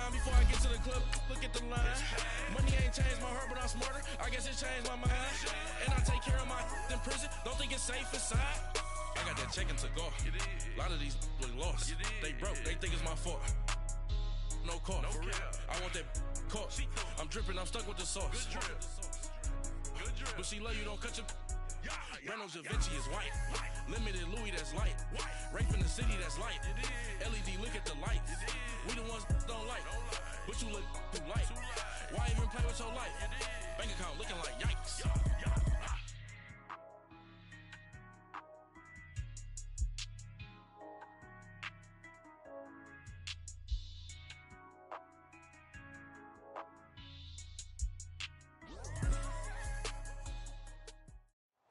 time before I get to the club, look at the line. Money ain't changed my heart, but I'm smarter. I guess it changed my mind. And I take care of my in prison. Don't think it's safe inside. I got that check to go. A lot of these look lost. They broke, they think it's my fault. No car, for real. I want that caught. I'm dripping, I'm stuck with the sauce. But she love you, don't cut your. Reynolds Da Vinci is white. Limited Louis, that's light. Rape in the city, that's light. LED, look at the lights. We the ones don't like. But you look too light. Why even play with your life? Bank account looking like yikes.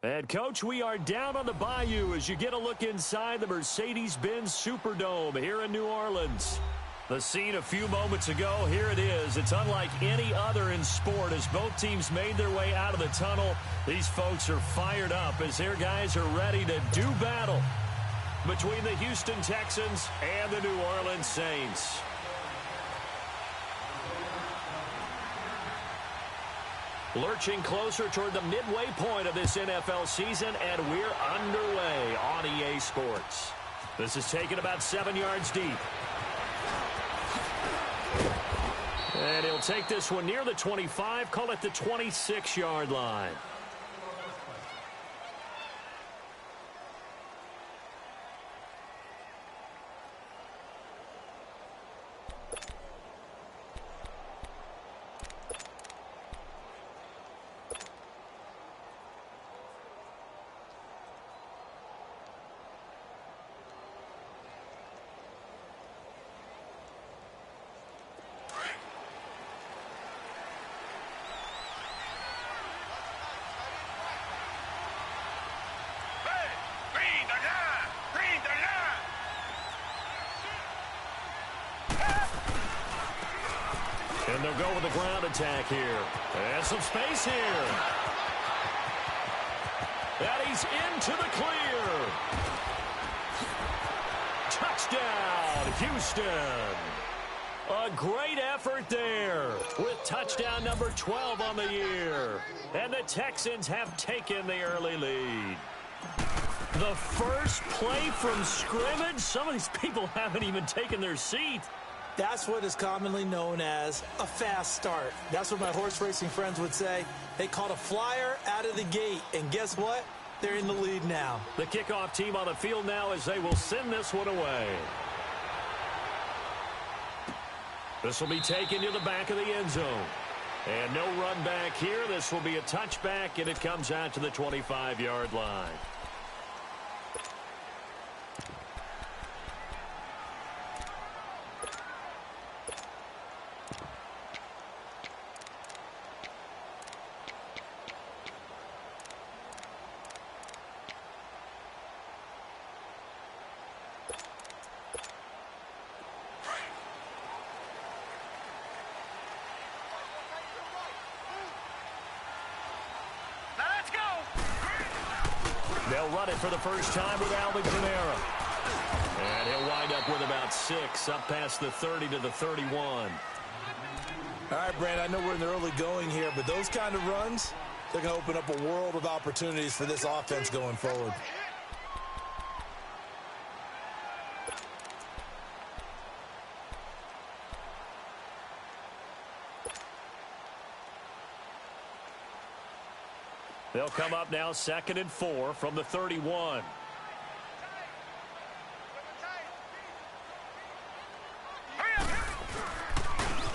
And, Coach, we are down on the Bayou as you get a look inside the Mercedes-Benz Superdome here in New Orleans. The scene a few moments ago, here it is. It's unlike any other in sport as both teams made their way out of the tunnel. These folks are fired up as their guys are ready to do battle between the Houston Texans and the New Orleans Saints. Lurching closer toward the midway point of this NFL season, and we're underway on EA Sports. This is taken about 7 yards deep. And he'll take this one near the 25, call it the 26-yard line. And they'll go with the ground attack here. And some space here. And he's into the clear. Touchdown, Houston. A great effort there with touchdown number 12 on the year. And the Texans have taken the early lead. The first play from scrimmage. Some of these people haven't even taken their seat. That's what is commonly known as a fast start. That's what my horse racing friends would say. They caught a flyer out of the gate, and guess what? They're in the lead now. The kickoff team on the field now as they will send this one away. This will be taken to the back of the end zone. And no run back here. This will be a touchback, and it comes out to the 25-yard line. They'll run it for the first time with Alvin Kamara. And he'll wind up with about 6, up past the 30 to the 31. All right, Brandon, I know we're in the early going here, but those kind of runs, they're going to open up a world of opportunities for this offense going forward. They'll come up now 2nd and 4 from the 31.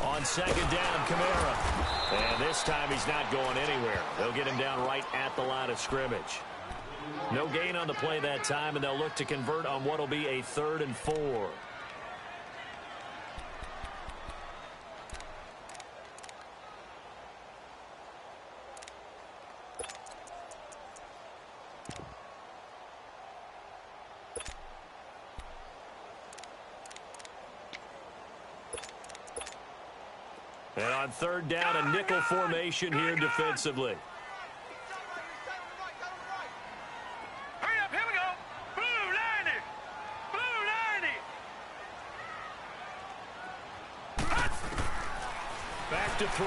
On 2nd down, Kamara. And this time he's not going anywhere. They'll get him down right at the line of scrimmage. No gain on the play that time, and they'll look to convert on what will be a 3rd and 4. And on 3rd down, a nickel formation here defensively. Hurry up, here we go. Blue line it. Blue line to throw.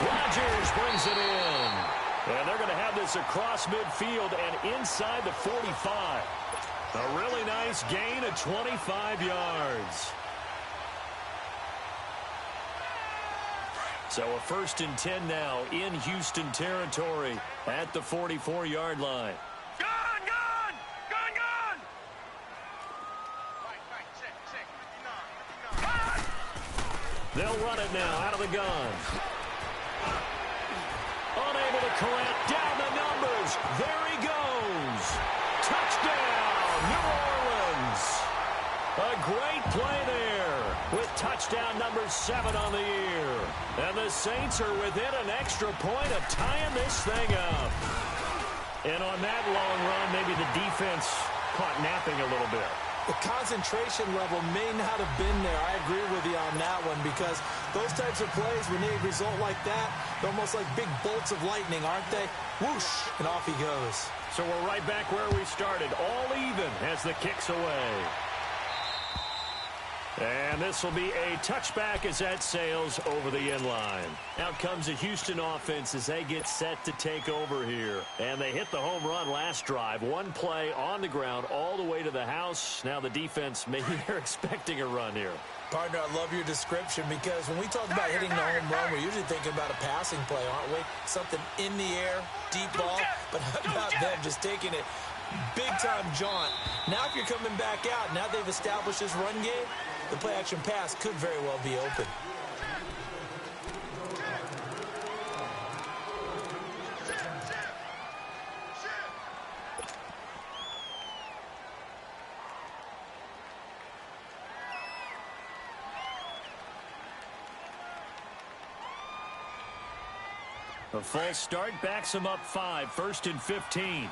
Rodgers brings it in. And they're going to have this across midfield and inside the 45. A really nice gain of 25 yards. So a 1st and 10 now in Houston territory at the 44-yard line. Gun! They'll run it now out of the gun. Unable to correct, down the numbers. There he goes. Touchdown, New Orleans. A great play there with touchdown number 7 on the year. And the Saints are within an extra point of tying this thing up. And on that long run, maybe the defense caught napping a little bit. The concentration level may not have been there. I agree with you on that one because those types of plays, when they result like that, they're almost like big bolts of lightning, aren't they? Whoosh, and off he goes. So we're right back where we started, all even as the kick's away. And this will be a touchback as that sails over the end line. Out comes the Houston offense as they get set to take over here. And they hit the home run last drive. One play on the ground all the way to the house. Now the defense, maybe they're expecting a run here. Partner, I love your description because when we talk about hitting the home run, we're usually thinking about a passing play, aren't we? Something in the air, deep ball. But how about them just taking it big-time jaunt? Now if you're coming back out, now they've established this run game, the play-action pass could very well be open. A false start backs him up 5, 1st and 15.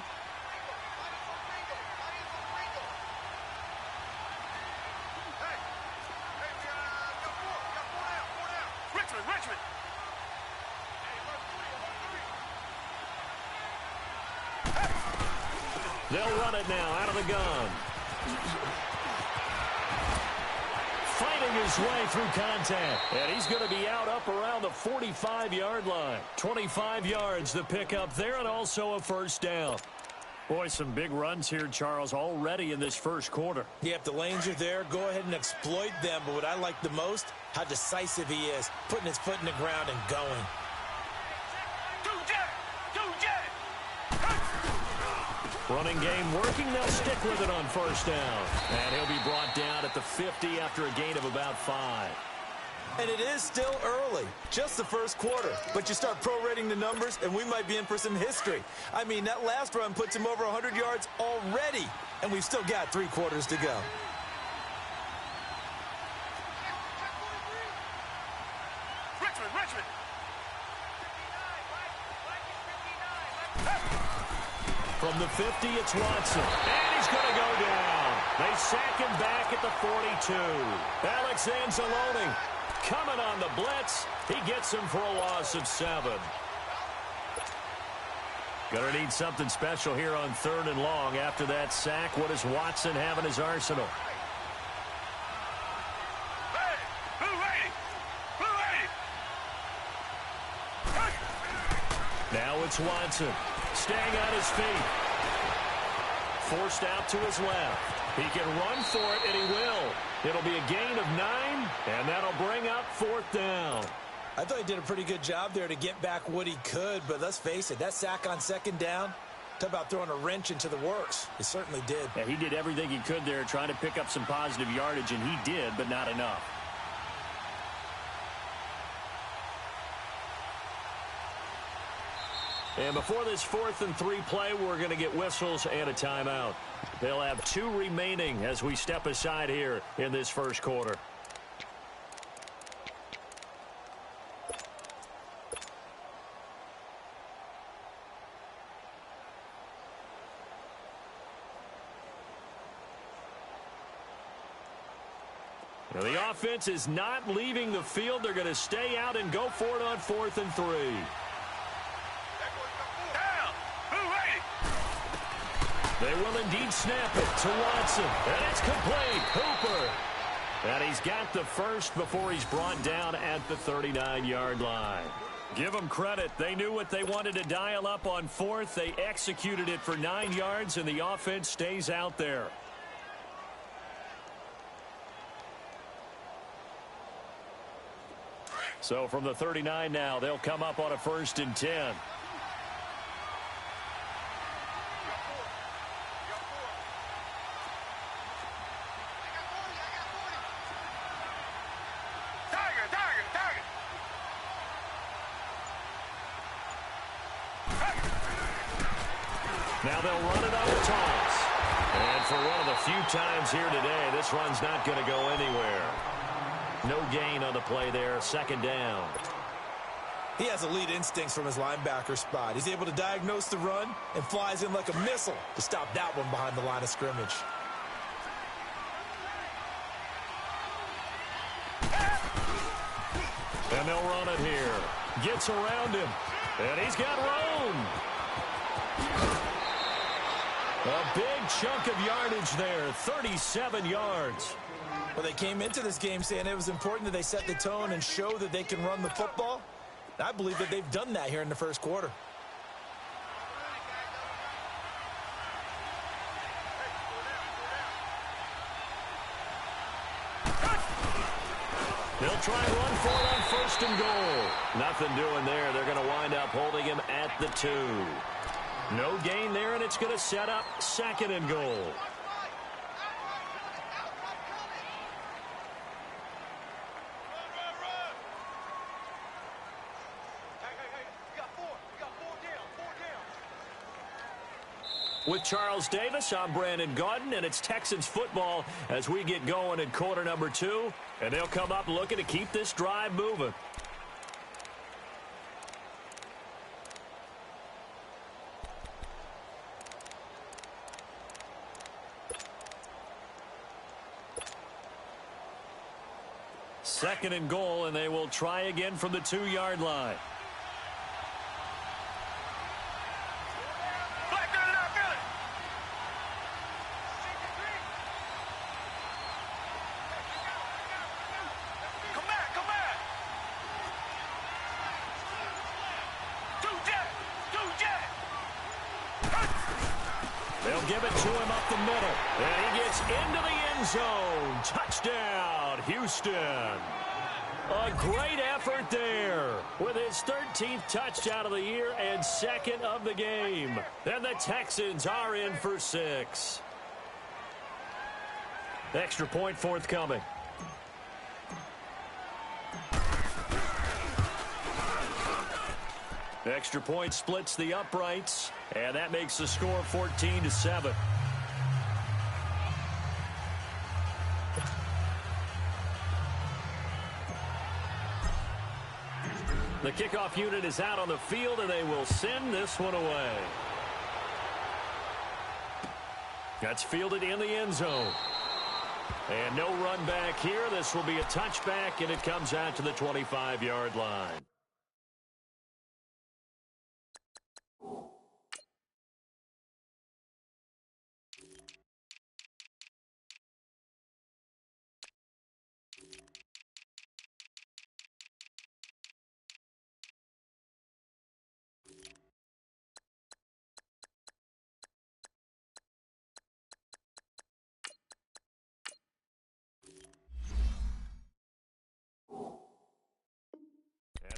Richmond. They'll run it now out of the gun. Fighting his way through contact. And he's going to be out up around the 45-yard line. 25 yards the pickup there and also a 1st down. Boy, some big runs here, Charles, already in this 1st quarter. Yeah, if the lanes are there, go ahead and exploit them. But what I like the most, how decisive he is, putting his foot in the ground and going. Running game working. They'll stick with it on 1st down. And he'll be brought down at the 50 after a gain of about 5. And it is still early, just the 1st quarter. But you start prorating the numbers, and we might be in for some history. I mean, that last run puts him over 100 yards already, and we've still got 3 quarters to go. Richmond. From the 50, it's Watson. And he's going to go down. They sack him back at the 42. Alex Anzalone coming on the blitz. He gets him for a loss of 7. Going to need something special here on 3rd and long after that sack. What does Watson have in his arsenal? Now it's Watson staying on his feet. Forced out to his left. He can run for it, and he will. It'll be a gain of 9, and that'll bring up 4th down. I thought he did a pretty good job there to get back what he could, but let's face it, that sack on 2nd down, talk about throwing a wrench into the works. He certainly did. Yeah, he did everything he could there trying to pick up some positive yardage, and he did, but not enough. And before this 4th and 3 play, we're going to get whistles and a timeout. They'll have 2 remaining as we step aside here in this 1st quarter. Now the offense is not leaving the field. They're going to stay out and go for it on 4th and 3. They will indeed snap it to Watson. And it's complete. Hooper. And he's got the first before he's brought down at the 39-yard line. Give them credit. They knew what they wanted to dial up on fourth. They executed it for 9 yards, and the offense stays out there. So from the 39 now, they'll come up on a 1st and 10. Now they'll run it on the toss. And for one of the few times here today, this run's not going to go anywhere. No gain on the play there, 2nd down. He has elite instincts from his linebacker spot. He's able to diagnose the run and flies in like a missile to stop that one behind the line of scrimmage. And they'll run it here. Gets around him. And he's got room. A big chunk of yardage there, 37 yards. Well, they came into this game saying it was important that they set the tone and show that they can run the football. I believe that they've done that here in the first quarter. They'll try and run for it on 1st and goal. Nothing doing there. They're going to wind up holding him at the 2. No gain there, and it's going to set up 2nd and goal. With Charles Davis, I'm Brandon Gaudin, and it's Texans football as we get going in quarter number 2. And they'll come up looking to keep this drive moving. Second and goal, and they will try again from the 2-yard line. They'll give it to him up the middle. And he gets into the end zone. Touchdown, Houston. A great effort there with his 13th touchdown of the year and 2nd of the game. And the Texans are in for 6. Extra point forthcoming. The extra point splits the uprights, and that makes the score 14-7. The kickoff unit is out on the field, and they will send this one away. That's fielded in the end zone. And no run back here. This will be a touchback, and it comes out to the 25-yard line.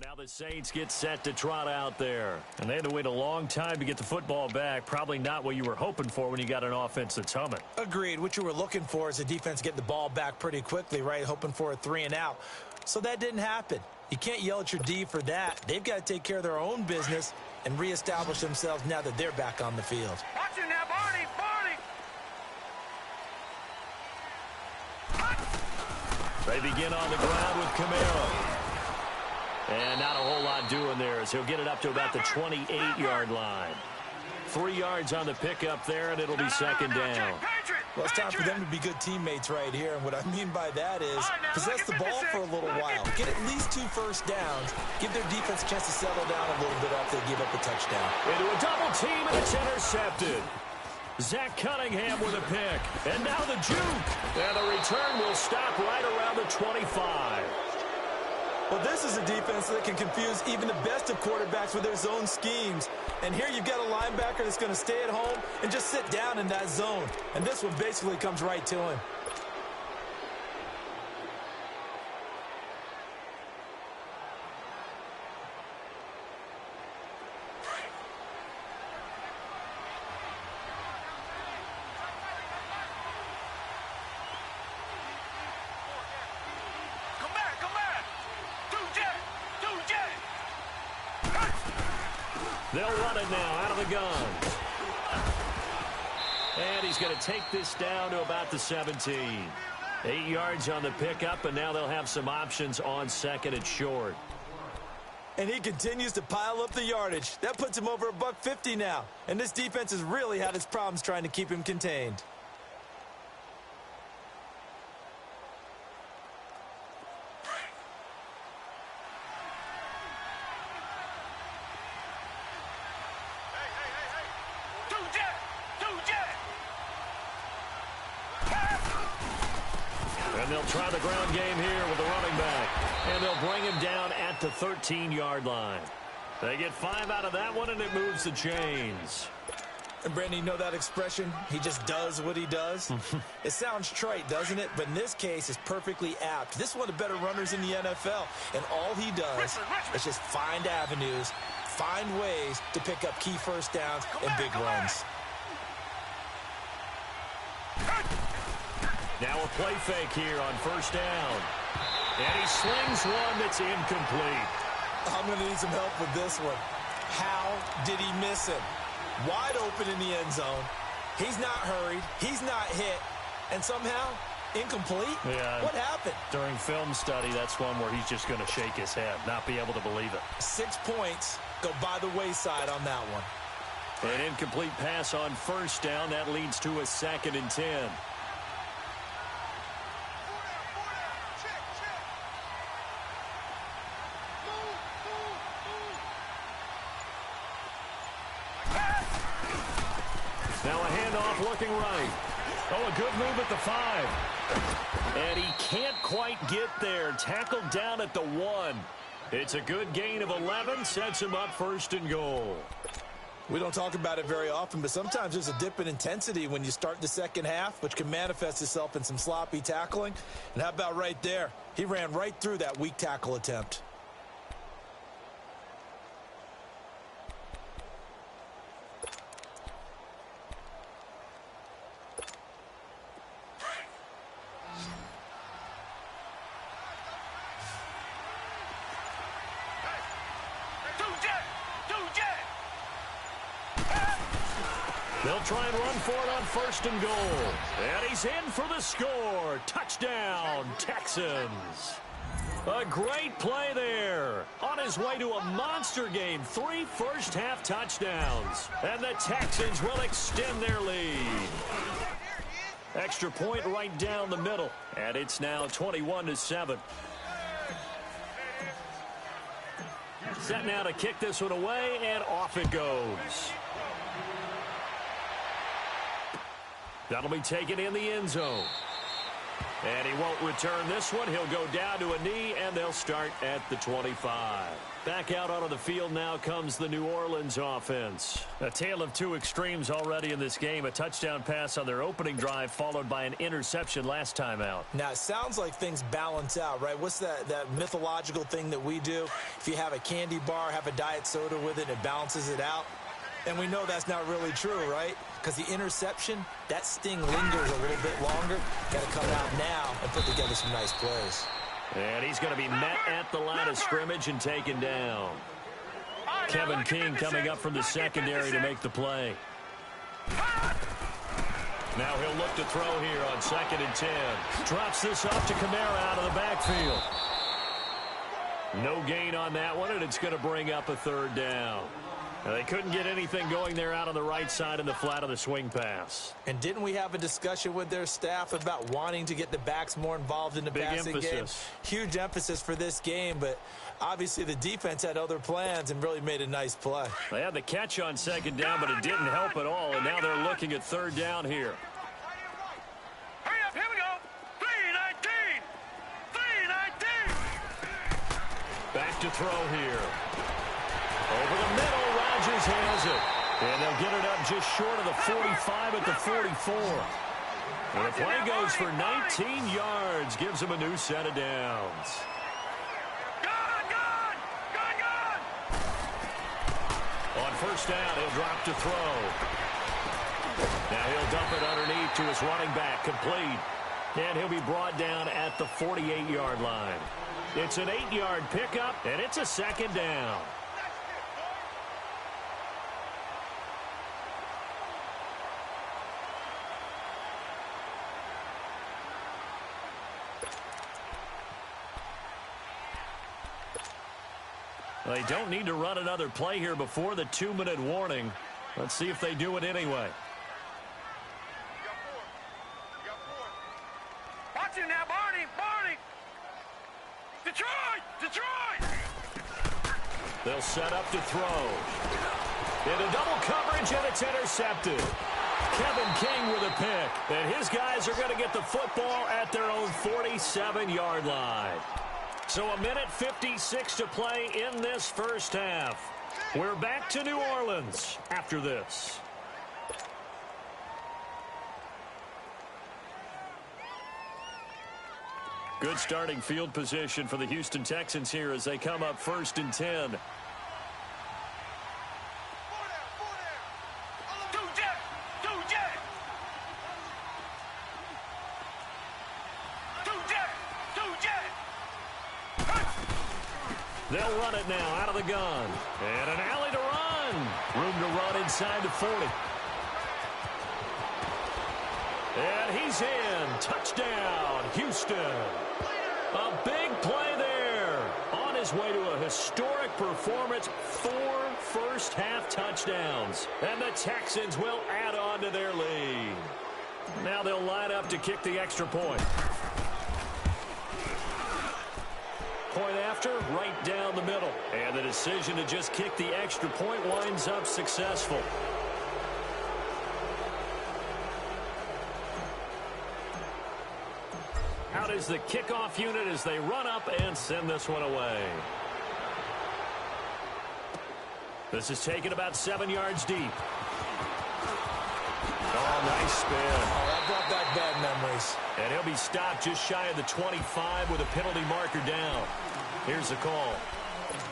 Now the Saints get set to trot out there. And they had to wait a long time to get the football back. Probably not what you were hoping for when you got an offense that's humming. Agreed. What you were looking for is the defense getting the ball back pretty quickly, right? Hoping for a 3 and out. So that didn't happen. You can't yell at your D for that. They've got to take care of their own business and reestablish themselves now that they're back on the field. Watch it now, Barney! They begin on the ground with Camaro. And not a whole lot doing there as he'll get it up to about the 28-yard line. 3 yards on the pickup there, and it'll be 2nd down. Well, it's time for them to be good teammates right here. And what I mean by that is possess the ball for a little while. Get at least 2 first downs. Give their defense a chance to settle down a little bit after they give up a touchdown. Into a double team, and it's intercepted. Zach Cunningham with a pick. And now the juke. And the return will stop right around the 25. Well, this is a defense that can confuse even the best of quarterbacks with their zone schemes. And here you've got a linebacker that's going to stay at home and just sit down in that zone. And this one basically comes right to him. They'll run it now out of the gun. And he's going to take this down to about the 17. 8 yards on the pickup, and now they'll have some options on second and short. And he continues to pile up the yardage. That puts him over $150 now. And this defense has really had its problems trying to keep him contained. And they'll try the ground game here with the running back. And they'll bring him down at the 13-yard line. They get 5 out of that one, and it moves the chains. And, Brandon, you know that expression? He just does what he does? It sounds trite, doesn't it? But in this case, it's perfectly apt. This is one of the better runners in the NFL. And all he does is just find avenues, find ways to pick up key first downs and big runs. Now a play fake here on first down. And he slings one that's incomplete. I'm going to need some help with this one. How did he miss him? Wide open in the end zone. He's not hurried. He's not hit. And somehow, incomplete? Yeah. What happened? During film study, that's one where he's just going to shake his head, not be able to believe it. 6 points go by the wayside on that one. An incomplete pass on first down. That leads to a 2nd and 10. Now a handoff looking right. Oh, a good move at the 5. And he can't quite get there. Tackled down at the 1. It's a good gain of 11. Sets him up 1st and goal. We don't talk about it very often, but sometimes there's a dip in intensity when you start the second half, which can manifest itself in some sloppy tackling. And how about right there? He ran right through that weak tackle attempt. They'll try and run for it on 1st and goal. And he's in for the score. Touchdown, Texans. A great play there. On his way to a monster game. 3 first-half touchdowns. And the Texans will extend their lead. Extra point right down the middle. And it's now 21-7. Set now to kick this one away, and off it goes. That'll be taken in the end zone. And he won't return this one. He'll go down to a knee, and they'll start at the 25. Back out onto the field now comes the New Orleans offense. A tale of two extremes already in this game. A touchdown pass on their opening drive, followed by an interception last time out. Now, it sounds like things balance out, right? What's that mythological thing that we do? If you have a candy bar, have a diet soda with it, it balances it out. And we know that's not really true, right? Because the interception, that sting lingers a little bit longer. Got to come out now and put together some nice plays. And he's going to be met at the line of scrimmage and taken down. Kevin King coming up from the secondary to make the play. Now he'll look to throw here on 2nd and 10. Drops this off to Kamara out of the backfield. No gain on that one, and it's going to bring up a 3rd down. They couldn't get anything going there out on the right side in the flat of the swing pass. And didn't we have a discussion with their staff about wanting to get the backs more involved in the passing game? Huge emphasis for this game, but obviously the defense had other plans and really made a nice play. They had the catch on second down, but it didn't help at all, and now they're looking at third down here. Hurry up, here we go. 3-19. 3-19. Back to throw here. Over the middle, Rodgers has it. And they'll get it up just short of the 45 at the 44. And the play goes for 19 yards. Gives them a new set of downs. Gone! On first down, he'll drop to throw. Now he'll dump it underneath to his running back, complete. And he'll be brought down at the 48-yard line. It's an 8-yard pickup, and it's a second down. They don't need to run another play here before the 2-minute warning. Let's see if they do it anyway. Watch him now, Barney! Detroit! They'll set up to throw. Into double coverage, and it's intercepted. Kevin King with a pick. And his guys are going to get the football at their own 47-yard line. So a minute 56 to play in this first half. We're back to New Orleans after this. Good starting field position for the Houston Texans here as they come up 1st and 10. They'll run it now out of the gun. And an alley to run. Room to run inside the 40. And he's in. Touchdown, Houston. A big play there. On his way to a historic performance. 4 first-half touchdowns. And the Texans will add on to their lead. Now they'll line up to kick the extra point. Point after, right down the middle. And the decision to just kick the extra point winds up successful. Out is the kickoff unit as they run up and send this one away. This is taken about 7 yards deep. Oh, nice spin. Oh, that brought back bad memories. And he'll be stopped just shy of the 25 with a penalty marker down. Here's the call.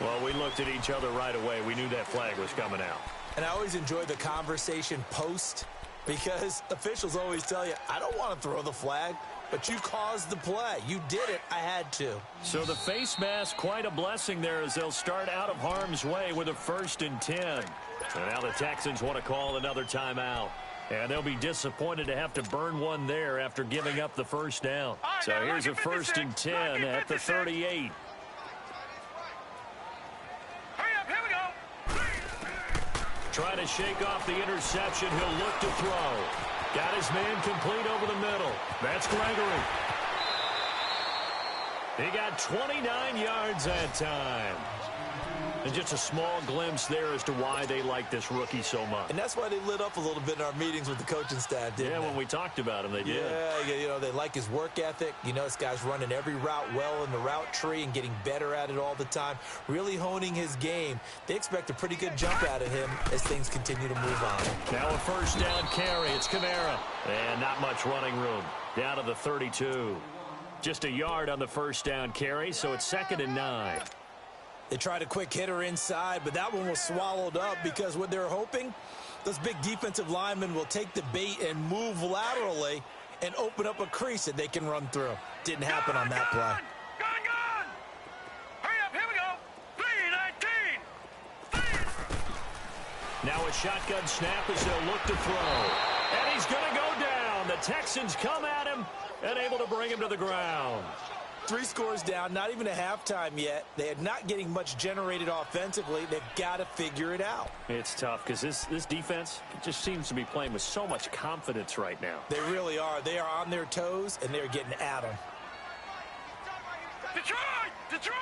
Well, we looked at each other right away. We knew that flag was coming out. And I always enjoy the conversation post because officials always tell you, I don't want to throw the flag, but you caused the play. You did it. I had to. So the face mask, quite a blessing there as they'll start out of harm's way with a 1st and 10. And now the Texans want to call another timeout. And they'll be disappointed to have to burn one there after giving up the first down. So here's a 1st and 10 at the 38. Hurry up, here we go. Trying to shake off the interception. He'll look to throw. Got his man complete over the middle. That's Gregory. He got 29 yards that time. And just a small glimpse there as to why they like this rookie so much. And that's why they lit up a little bit in our meetings with the coaching staff, didn't they? Yeah, when we talked about him, they did. Yeah, you know, they like his work ethic. You know, this guy's running every route well in the route tree and getting better at it all the time, really honing his game. They expect a pretty good jump out of him as things continue to move on. Now a 1st down carry. It's Kamara. And not much running room. Down to the 32. Just a yard on the 1st down carry, so it's 2nd and 9. They tried a quick hitter inside, but that one was swallowed up because what they're hoping, those big defensive linemen will take the bait and move laterally and open up a crease that they can run through. Didn't happen on that play. Gone! Hurry up, here we go. 3-19. Now a shotgun snap as they'll look to throw. And he's going to go down. The Texans come at him and able to bring him to the ground. 3 scores down, not even a halftime yet. They are not getting much generated offensively. They've got to figure it out. It's tough because this defense just seems to be playing with so much confidence right now. They really are. They are on their toes, and they're getting at them. Detroit! Detroit!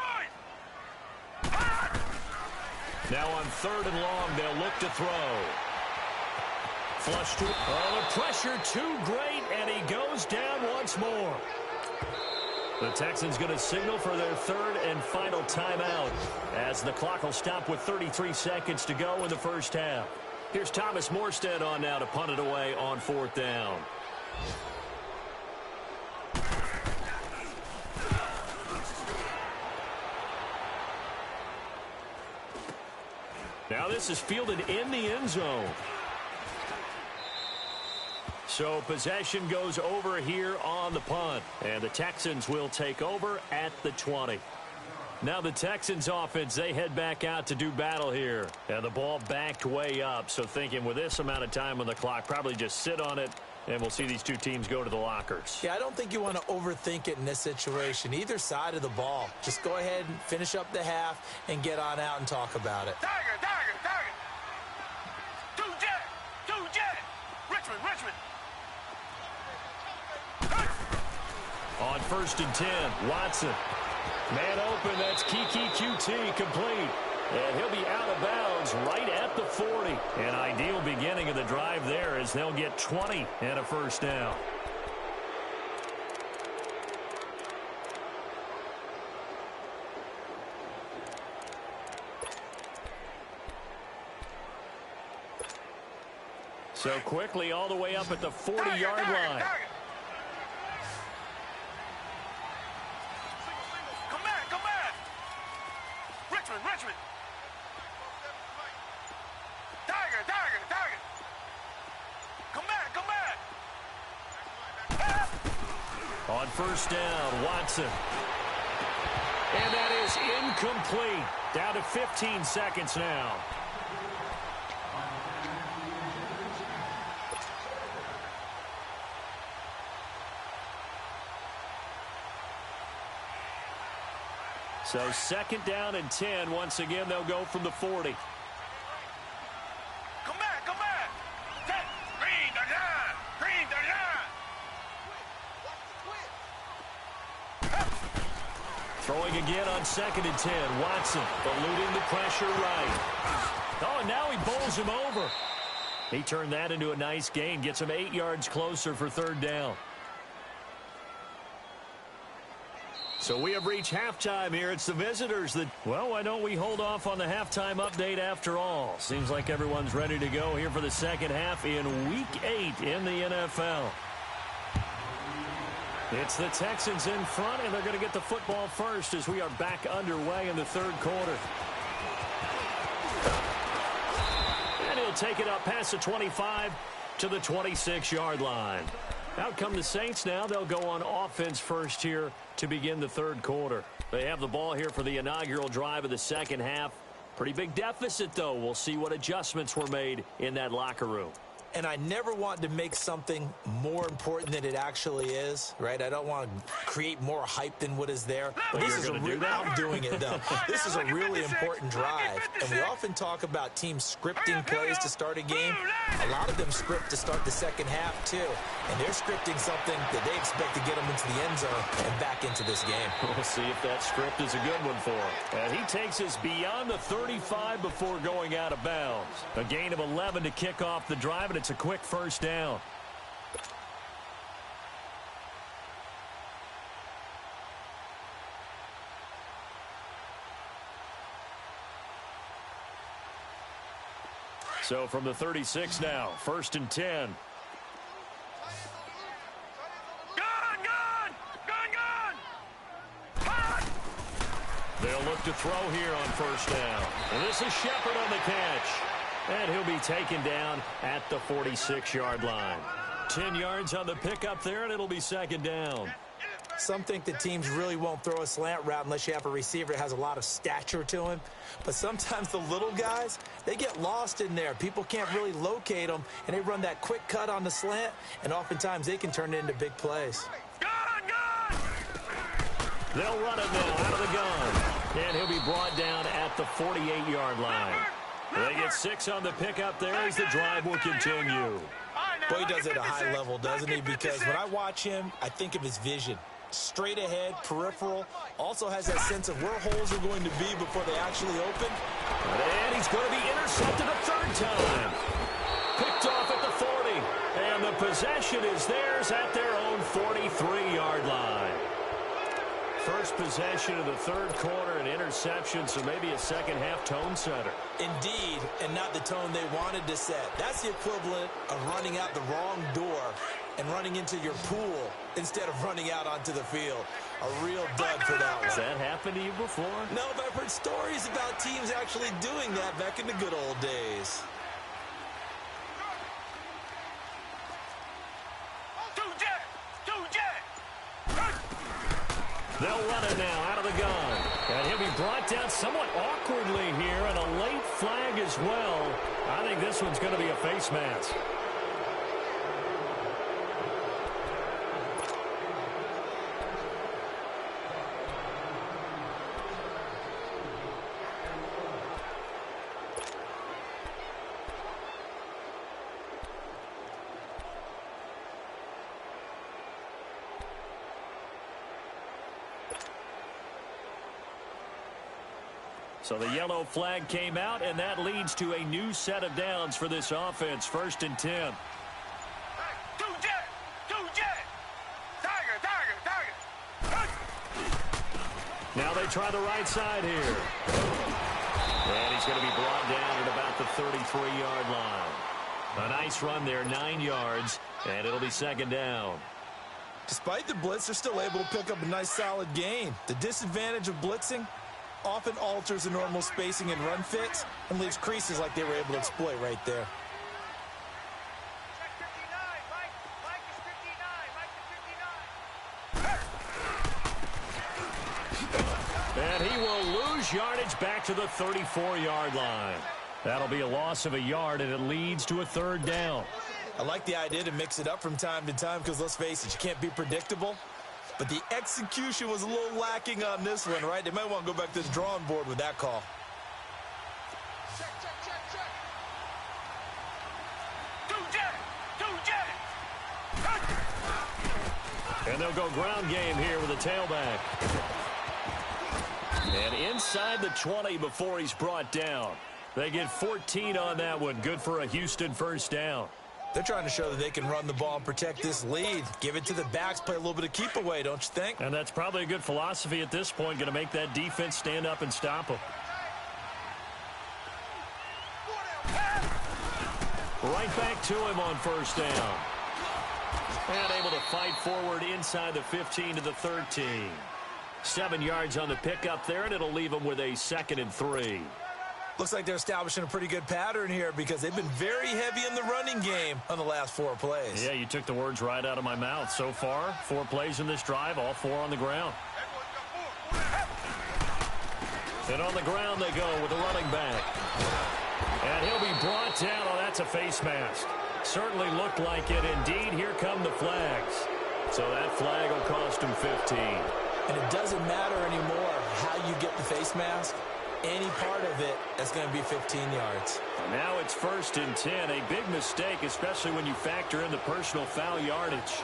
Now on 3rd and long, they'll look to throw. Flush to... Oh, the pressure too great, and he goes down once more. The Texans going to signal for their 3rd and final timeout as the clock will stop with 33 seconds to go in the first half. Here's Thomas Morstead on now to punt it away on 4th down. Now this is fielded in the end zone. So possession goes over here on the punt, and the Texans will take over at the 20. Now the Texans offense, they head back out to do battle here. And the ball backed way up, so thinking with this amount of time on the clock, probably just sit on it, and we'll see these two teams go to the lockers. Yeah, I don't think you want to overthink it in this situation. Either side of the ball. Just go ahead and finish up the half and get on out and talk about it. Tiger, Tiger, Tiger! 2-jet! 2-jet! Richmond, Richmond! On 1st and 10, Watson. Man open, that's Kiki QT complete. And he'll be out of bounds right at the 40. An ideal beginning of the drive there as they'll get 20 and a first down. So quickly all the way up at the 40-yard line. Richmond! Tiger, Tiger, Tiger! Come back, come back! On 1st down, Watson. And that is incomplete. Down to 15 seconds now. So 2nd down and 10. Once again, they'll go from the 40. Come back, come back! Green the line! Green the line! Throwing again on 2nd and 10. Watson eluding the pressure right. Oh, and now he bowls him over. He turned that into a nice gain. Gets him 8 yards closer for 3rd down. So we have reached halftime here. It's the visitors that, well, why don't we hold off on the halftime update after all? Seems like everyone's ready to go here for the second half in Week 8 in the NFL. It's the Texans in front, and they're going to get the football first as we are back underway in the 3rd quarter. And he'll take it up past the 25 to the 26-yard line. Out come the Saints now. They'll go on offense first here to begin the 3rd quarter. They have the ball here for the inaugural drive of the second half. Pretty big deficit, though. We'll see what adjustments were made in that locker room. And I never want to make something more important than it actually is, right? I don't want to create more hype than what is there. But this is a real, I'm doing it, though. This is a really important drive. And we often talk about teams scripting plays to start a game. A lot of them script to start the second half, too. And they're scripting something that they expect to get them into the end zone and back into this game. We'll see if that script is a good one for him. And he takes us beyond the 35 before going out of bounds. A gain of 11 to kick off the drive, and it's a quick first down. So from the 36 now, 1st and 10. They'll look to throw here on 1st down. And this is Shepard on the catch. And he'll be taken down at the 46-yard line. 10 yards on the pickup there, and it'll be 2nd down. Some think the teams really won't throw a slant route unless you have a receiver that has a lot of stature to him. But sometimes the little guys, they get lost in there. People can't really locate them, and they run that quick cut on the slant, and oftentimes they can turn it into big plays. They'll run it now out of the gun. And he'll be brought down at the 48-yard line. They get 6 on the pickup there as the drive will continue. Boy, he does it at a high level, doesn't he? Because when I watch him, I think of his vision. Straight ahead, peripheral, also has that sense of where holes are going to be before they actually open. And he's going to be intercepted a third time. Picked off at the 40. And the possession is theirs at their own 43-yard line. First possession of the third quarter, an interception, so maybe a second-half tone setter. Indeed, and not the tone they wanted to set. That's the equivalent of running out the wrong door and running into your pool instead of running out onto the field. A real dud for that one. Has that happened to you before? No, but I've heard stories about teams actually doing that back in the good old days. They'll run it now out of the gun. And he'll be brought down somewhat awkwardly here, and a late flag as well. I think this one's going to be a face mask. So the yellow flag came out, and that leads to a new set of downs for this offense. 1st and 10. Now they try the right side here. And he's going to be brought down at about the 33-yard line. A nice run there, 9 yards, and it'll be 2nd down. Despite the blitz, they're still able to pick up a nice solid gain. The disadvantage of blitzing often alters the normal spacing and run fits and leaves creases like they were able to exploit right there. And he will lose yardage back to the 34-yard line. That'll be a loss of a yard, and it leads to a 3rd down. I like the idea to mix it up from time to time because, let's face it, you can't be predictable. But the execution was a little lacking on this one, right? They might want to go back to the drawing board with that call. And they'll go ground game here with a tailback. And inside the 20 before he's brought down. They get 14 on that one. Good for a Houston 1st down. They're trying to show that they can run the ball and protect this lead. Give it to the backs, play a little bit of keep away, don't you think? And that's probably a good philosophy at this point, going to make that defense stand up and stop them. Right back to him on 1st down. And able to fight forward inside the 15 to the 13. 7 yards on the pickup there, and it'll leave them with a 2nd and 3. Looks like they're establishing a pretty good pattern here because they've been very heavy in the running game on the last 4 plays. Yeah, you took the words right out of my mouth. So far, 4 plays in this drive, all 4 on the ground. And on the ground they go with the running back. And he'll be brought down. Oh, that's a face mask. Certainly looked like it. Indeed, here come the flags. So that flag will cost him 15. And it doesn't matter anymore how you get the face mask. Any part of it, that's going to be 15 yards. Now it's 1st and 10. A big mistake, especially when you factor in the personal foul yardage.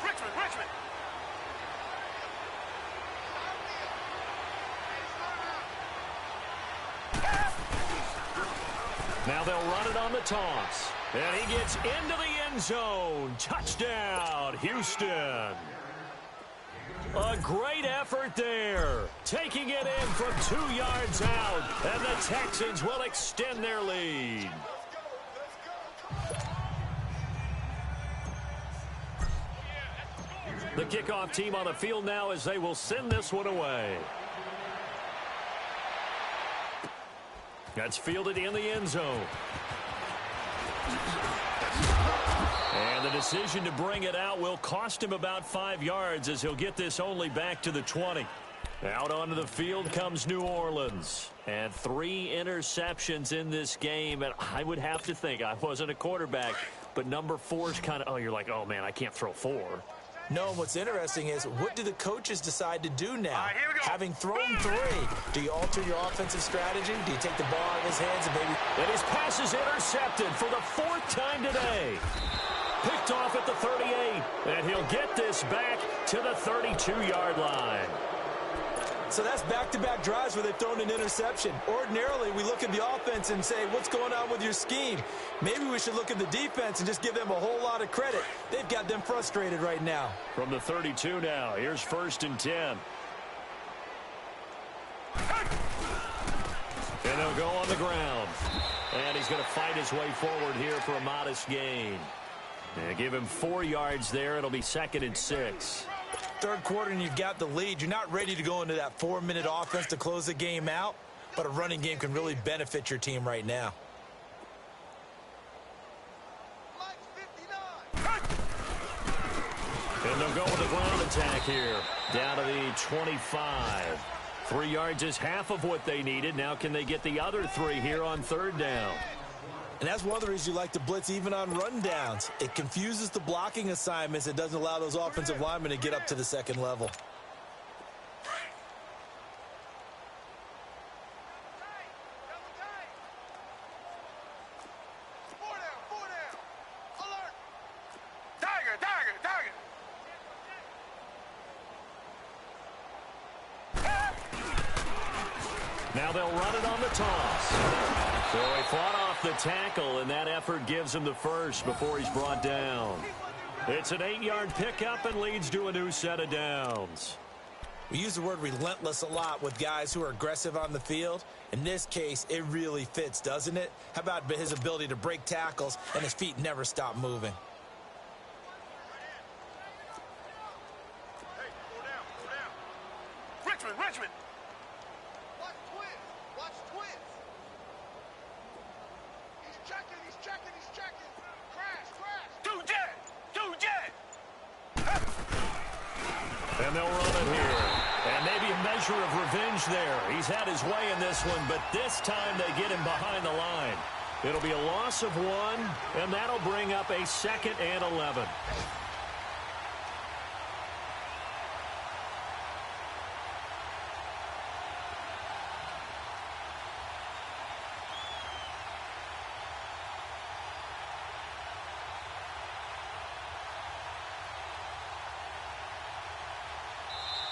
Richmond. Now they'll run it on the toss. And he gets into the end zone. Touchdown, Houston. A great effort there. Taking it in from 2 yards out. And the Texans will extend their lead. The kickoff team on the field now as they will send this one away. That's fielded in the end zone. And the decision to bring it out will cost him about 5 yards as he'll get this only back to the 20. Out onto the field comes New Orleans. And 3 interceptions in this game. And I would have to think, I wasn't a quarterback, but number 4's kind of, oh, you're like, oh, man, I can't throw 4. No, what's interesting is, what do the coaches decide to do now? All right, here we go. Having thrown 3, do you alter your offensive strategy? Do you take the ball out of his hands and maybe... And his pass is intercepted for the 4th time today. Picked off at the 38, and he'll get this back to the 32-yard line. So that's back-to-back drives where they've thrown an interception. Ordinarily, we look at the offense and say, what's going on with your scheme? Maybe we should look at the defense and just give them a whole lot of credit. They've got them frustrated right now. From the 32 now, here's 1st and 10. And they'll go on the ground. And he's going to fight his way forward here for a modest gain. And give him 4 yards there. It'll be 2nd and 6. Third quarter and you've got the lead. You're not ready to go into that 4-minute offense to close the game out, but a running game can really benefit your team right now. And they'll go with the ground attack here. Down to the 25. 3 yards is half of what they needed. Now can they get the other 3 here on 3rd down? And that's one of the reasons you like to blitz even on rundowns. It confuses the blocking assignments. It doesn't allow those offensive linemen to get up to the 2nd level. Now they'll run it on the toss. So he fought off the tackle, and that effort gives him the first before he's brought down. It's an 8-yard pickup and leads to a new set of downs. We use the word relentless a lot with guys who are aggressive on the field. In this case, it really fits, doesn't it? How about his ability to break tackles and his feet never stop moving? Richmond. Watch twins. He's checking. Crash. Two jet. And they'll run it here. And maybe a measure of revenge there. He's had his way in this one, but this time they get him behind the line. It'll be a loss of 1, and that'll bring up a 2nd and 11.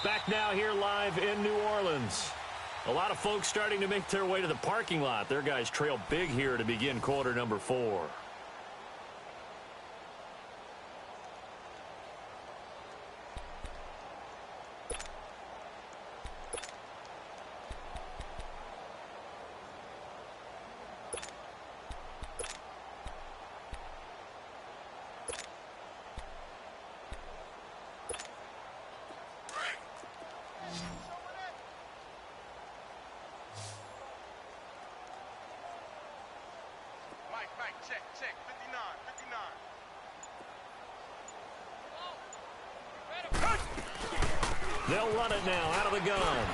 Back now here live in New Orleans. A lot of folks starting to make their way to the parking lot. Their guys trail big here to begin quarter number 4. Mike, check. 59. They'll run it now out of the gun.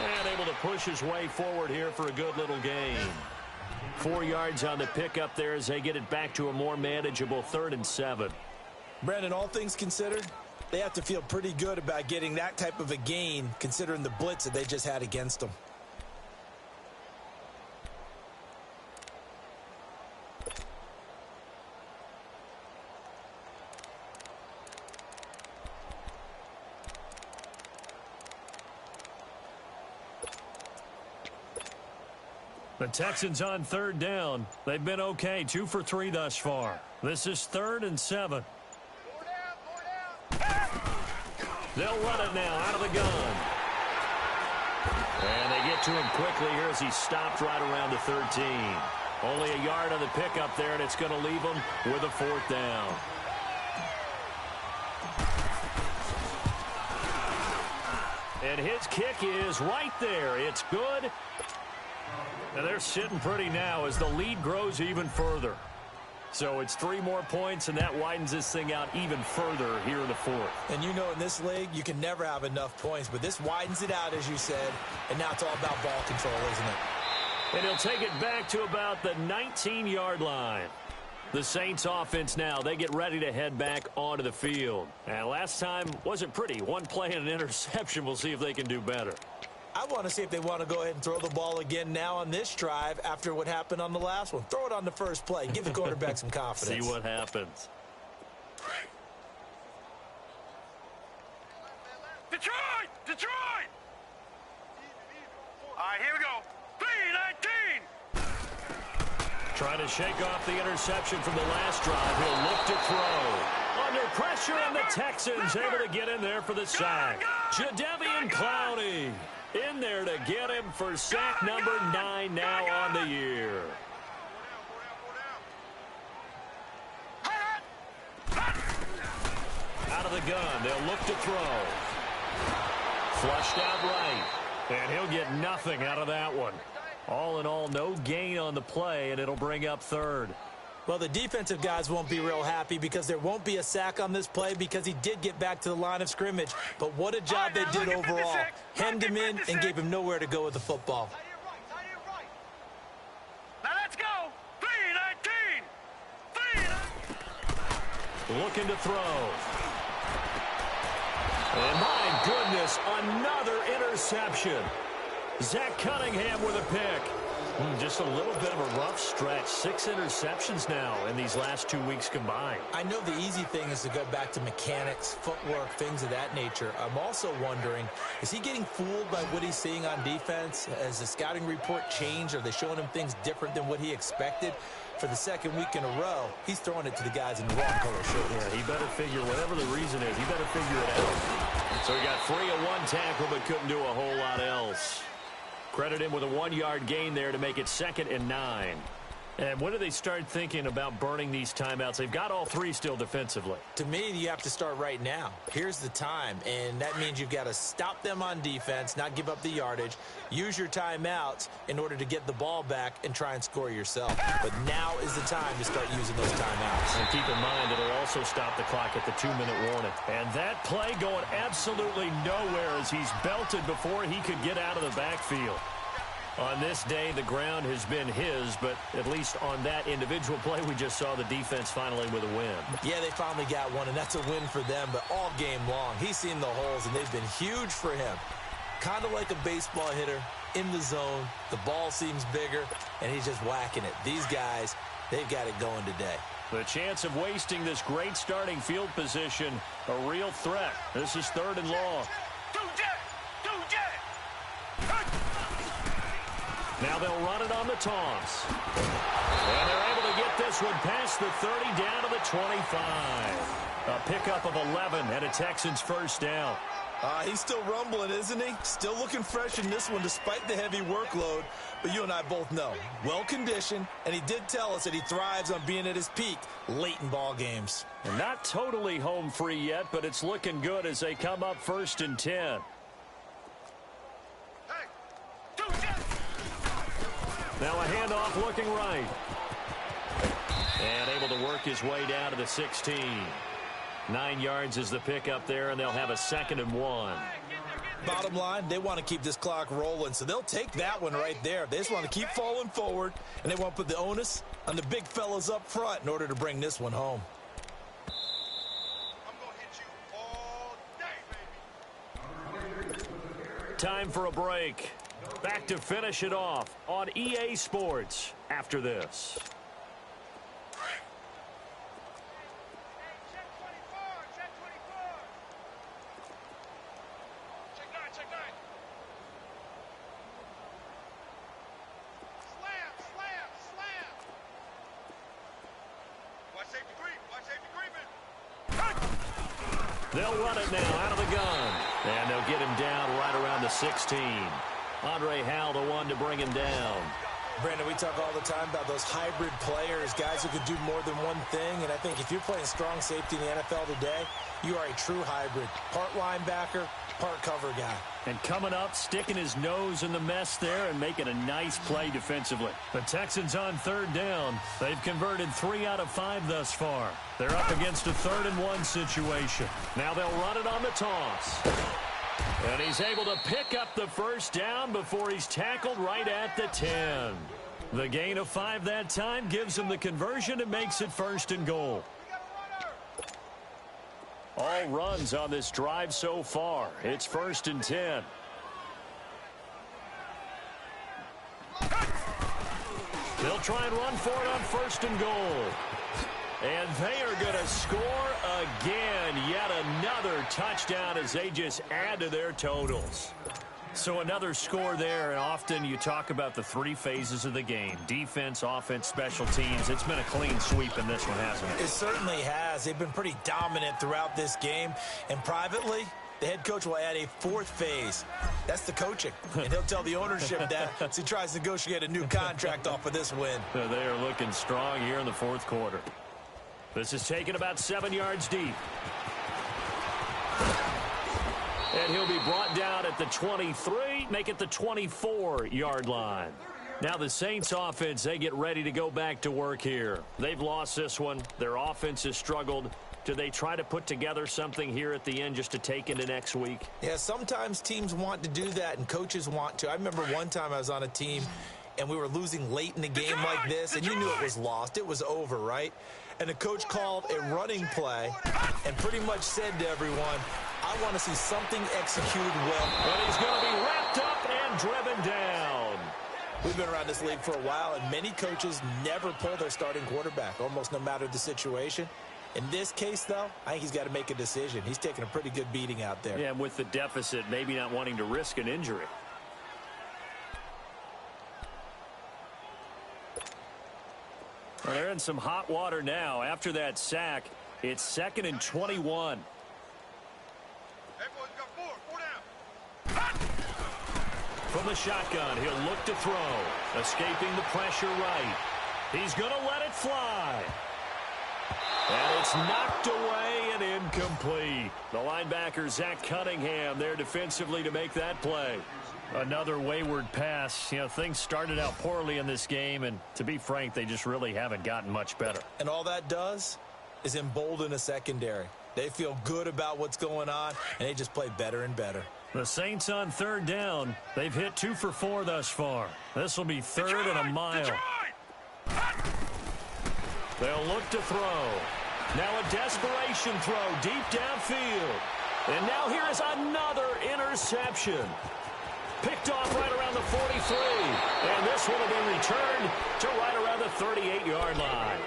And able to push his way forward here for a good little gain. 4 yards on the pickup there as they get it back to a more manageable 3rd and 7. Brandon, all things considered, they have to feel pretty good about getting that type of a gain considering the blitz that they just had against them. The Texans on 3rd down. They've been okay, 2 for 3 thus far. This is 3rd and 7. They'll run it now out of the gun. And they get to him quickly here as he stopped right around the 13. Only a yard on the pickup there, and it's going to leave him with a 4th down. And his kick is right there. It's good. And they're sitting pretty now as the lead grows even further. So it's 3 more points, and that widens this thing out even further here in the 4th. And you know in this league, you can never have enough points, but this widens it out, as you said, and now it's all about ball control, isn't it? And he'll take it back to about the 19-yard line. The Saints offense now, they get ready to head back onto the field. And last time wasn't pretty. One play and an interception. We'll see if they can do better. I want to see if they want to go ahead and throw the ball again now on this drive after what happened on the last one. Throw it on the first play. Give the quarterback some confidence. See what happens. Detroit! Detroit! All right, here we go. 3-19. Trying to shake off the interception from the last drive. He'll look to throw. Under pressure, and the Texans able to get in there for the sack. Jadeveon Clowney in there to get him for sack number 9 now on the year. Out of the gun, they'll look to throw. Flushed out right, and he'll get nothing out of that one. All in all, no gain on the play, and it'll bring up third. Well, the defensive guys won't be real happy because there won't be a sack on this play because he did get back to the line of scrimmage. But what a job they did overall. Hemmed him in and gave him nowhere to go with the football. Now let's go. 3-19. Looking to throw. And my goodness, another interception. Zach Cunningham with a pick. Just a little bit of a rough stretch. 6 interceptions now in these last 2 weeks combined. I know the easy thing is to go back to mechanics, footwork, things of that nature. I'm also wondering, is he getting fooled by what he's seeing on defense? Has the scouting report changed? Are they showing him things different than what he expected? For the second week in a row, he's throwing it to the guys in the wrong color shirt. Yeah, he better figure, whatever the reason is, he better figure it out. So he got 3 of 1 tackle, but couldn't do a whole lot else. Credit him with a 1-yard gain there to make it 2nd and 9. And when do they start thinking about burning these timeouts? They've got all 3 still defensively. To me, you have to start right now. Here's the time, and that means you've got to stop them on defense, not give up the yardage, use your timeouts in order to get the ball back and try and score yourself. But now is the time to start using those timeouts. And keep in mind, it'll also stop the clock at the 2-minute warning. And that play going absolutely nowhere as he's belted before he could get out of the backfield. On this day, the ground has been his, but at least on that individual play, we just saw the defense finally with a win. Yeah, they finally got one, and that's a win for them, but all game long, he's seen the holes, and they've been huge for him. Kind of like a baseball hitter in the zone. The ball seems bigger, and he's just whacking it. These guys, they've got it going today. The chance of wasting this great starting field position, a real threat. This is 3rd and long. Now they'll run it on the toss. And they're able to get this one past the 30 down to the 25. A pickup of 11 and a Texans first down. He's still rumbling, isn't he? Still looking fresh in this one despite the heavy workload. But you and I both know, well-conditioned, and he did tell us that he thrives on being at his peak late in ball games. And not totally home free yet, but it's looking good as they come up 1st and 10. Now a handoff looking right. And able to work his way down to the 16. 9 yards is the pickup there, and they'll have a 2nd and 1. Bottom line, they want to keep this clock rolling, so they'll take that one right there. They just want to keep falling forward, and they want to put the onus on the big fellas up front in order to bring this one home. I'm going to hit you all day, baby. Time for a break. Back to finish it off on EA Sports after this. Check 24, check 24. Check 9, check 9. Slam, slam, slam. Watch safety creep, watch safety creeping. They'll run it now out of the gun. And they'll get him down right around the 16. Andre Howell, the one to bring him down. Brandon, we talk all the time about those hybrid players, guys who could do more than one thing. And I think if you're playing strong safety in the NFL today, you are a true hybrid. Part linebacker, part cover guy. And coming up, sticking his nose in the mess there and making a nice play defensively. The Texans on 3rd down. They've converted 3 out of 5 thus far. They're up against a 3rd and 1 situation. Now they'll run it on the toss. And he's able to pick up the first down before he's tackled right at the 10. The gain of 5 that time gives them the conversion and makes it 1st and goal. All runs on this drive so far. It's 1st and 10. They'll try and run for it on 1st and goal. And they are going to score again. Yet another touchdown as they just add to their totals. So another score there, and often you talk about the 3 phases of the game. Defense, offense, special teams. It's been a clean sweep in this one, hasn't it? It certainly has. They've been pretty dominant throughout this game. And privately, the head coach will add a 4th phase. That's the coaching. And he'll tell the ownership that as he tries to negotiate a new contract off of this win. They are looking strong here in the 4th quarter. This is taken about 7 yards deep. And he'll be brought down at the 23, make it the 24-yard line. Now the Saints offense, they get ready to go back to work here. They've lost this one. Their offense has struggled. Do they try to put together something here at the end just to take into next week? Yeah, sometimes teams want to do that and coaches want to. I remember one time I was on a team and we were losing late in the game like this, and you knew it was lost. It was over, right? And the coach called a running play and pretty much said to everyone, I want to see something executed well. But he's going to be wrapped up and driven down. We've been around this league for a while, and many coaches never pull their starting quarterback, almost no matter the situation. In this case, though, I think he's got to make a decision. He's taking a pretty good beating out there. Yeah, and with the deficit, maybe not wanting to risk an injury. Well, they're in some hot water now. After that sack, it's 2nd and 21. Hey, boys, got 4 down. From the shotgun, he'll look to throw. Escaping the pressure right. He's going to let it fly. And it's knocked away and incomplete. The linebacker, Zach Cunningham, there defensively to make that play. Another wayward pass. You know, things started out poorly in this game, and to be frank, they just really haven't gotten much better. And all that does is embolden a secondary. They feel good about what's going on, and they just play better and better. The Saints on 3rd down. They've hit 2 for 4 thus far. This will be 3rd and a mile. They'll look to throw. Now a desperation throw deep downfield. And now here is another interception. Picked off right around the 43. And this one will be returned to right around the 38-yard line.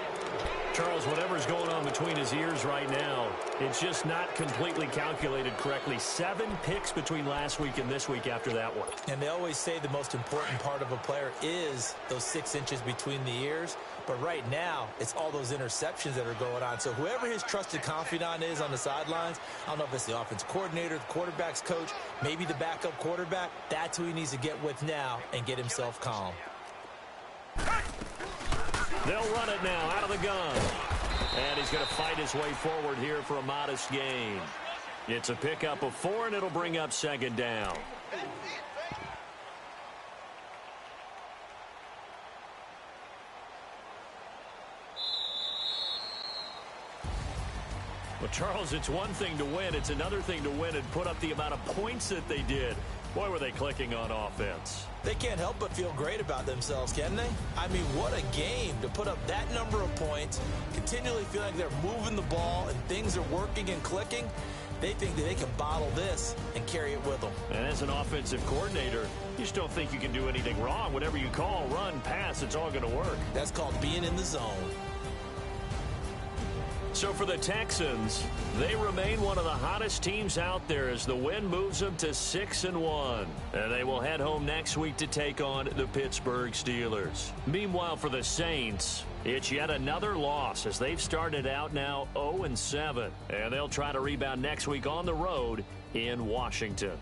Charles, whatever's going on between his ears right now, it's just not completely calculated correctly. 7 picks between last week and this week after that one. And they always say the most important part of a player is those 6 inches between the ears. But right now, it's all those interceptions that are going on. So whoever his trusted confidant is on the sidelines, I don't know if it's the offense coordinator, the quarterback's coach, maybe the backup quarterback, that's who he needs to get with now and get himself calm. They'll run it now out of the gun. And he's going to fight his way forward here for a modest gain. It's a pickup of 4, and it'll bring up 2nd down. Well, Charles, it's one thing to win. It's another thing to win and put up the amount of points that they did. Boy, were they clicking on offense. They can't help but feel great about themselves, can they? I mean, what a game to put up that number of points, continually feel like they're moving the ball and things are working and clicking. They think that they can bottle this and carry it with them. And as an offensive coordinator, you just don't think you can do anything wrong. Whatever you call, run, pass, it's all going to work. That's called being in the zone. So for the Texans, they remain one of the hottest teams out there as the win moves them to 6-1. And they will head home next week to take on the Pittsburgh Steelers. Meanwhile, for the Saints, it's yet another loss as they've started out now 0-7. And they'll try to rebound next week on the road in Washington.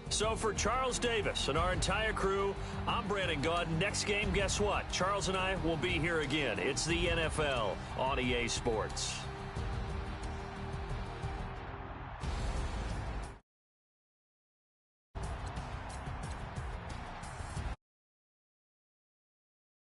So for Charles Davis and our entire crew, I'm Brandon Gaudin. Next game, guess what? Charles and I will be here again. It's the NFL on EA Sports.